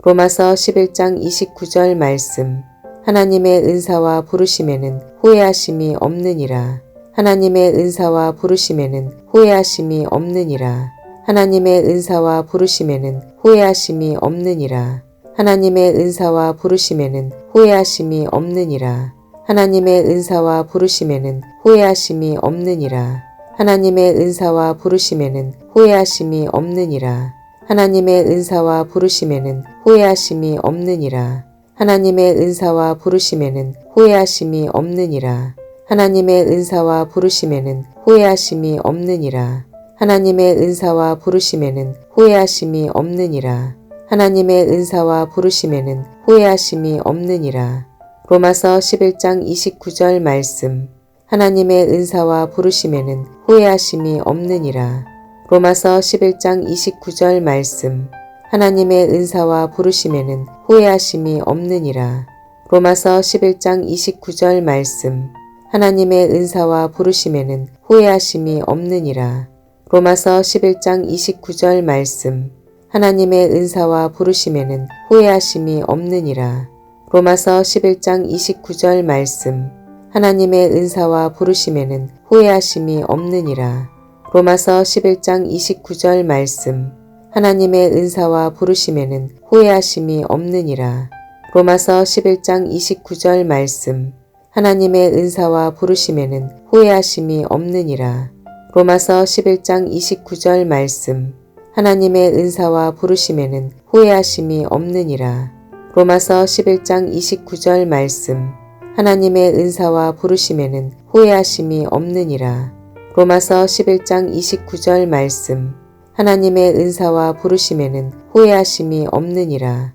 로마서 11장 29절 말씀. 하나님의 은사와 부르심에는 후회하심이 없느니라. 하나님의 은사와 부르심에는 후회하심이 없느니라. 하나님의 은사와 부르심에는 후회하심이 없느니라. 하나님의 은사와 부르심에는 후회하심이 없느니라. 하나님의 은사와 부르심에는 후회하심이 없느니라. 하나님의 은사와 부르심에는 후회하심이 없느니라. 하나님의 은사와 부르심에는 후회하심이 없느니라. 하나님의 은사와 부르심에는 후회하심이 없느니라. 하나님의 은사와 부르심에는 후회하심이 없느니라. 하나님의 은사와 부르심에는 후회하심이 없느니라. 하나님의 은사와 부르심에는 후회하심이 없느니라. 로마서 11장 29절 말씀. 하나님의 은사와 부르심에는 후회하심이 없느니라. 로마서 11장 29절 말씀. 하나님의 은사와 부르심에는 후회하심이 없느니라. 로마서 11장 29절 말씀. 하나님의 은사와 부르심에는 후회하심이 없느니라. 로마서 11장 29절 말씀. 하나님의 은사와 부르심에는 후회하심이 없느니라. 로마서 11장 29절 말씀. 하나님의 은사와 부르심에는 후회하심이 없느니라. 로마서 11장 29절 말씀. 하나님의 은사와 부르심에는 후회하심이 없느니라. 로마서 11장 29절 말씀. 하나님의 은사와 부르심에는 후회하심이 없느니라. 로마서 11장 29절 말씀. 하나님의 은사와 부르심에는 후회하심이 없느니라. 로마서 11장 29절 말씀. 하나님의 은사와 부르심에는 후회하심이 없느니라. 로마서 11장 29절 말씀. 하나님의 은사와 부르심에는 후회하심이 없느니라.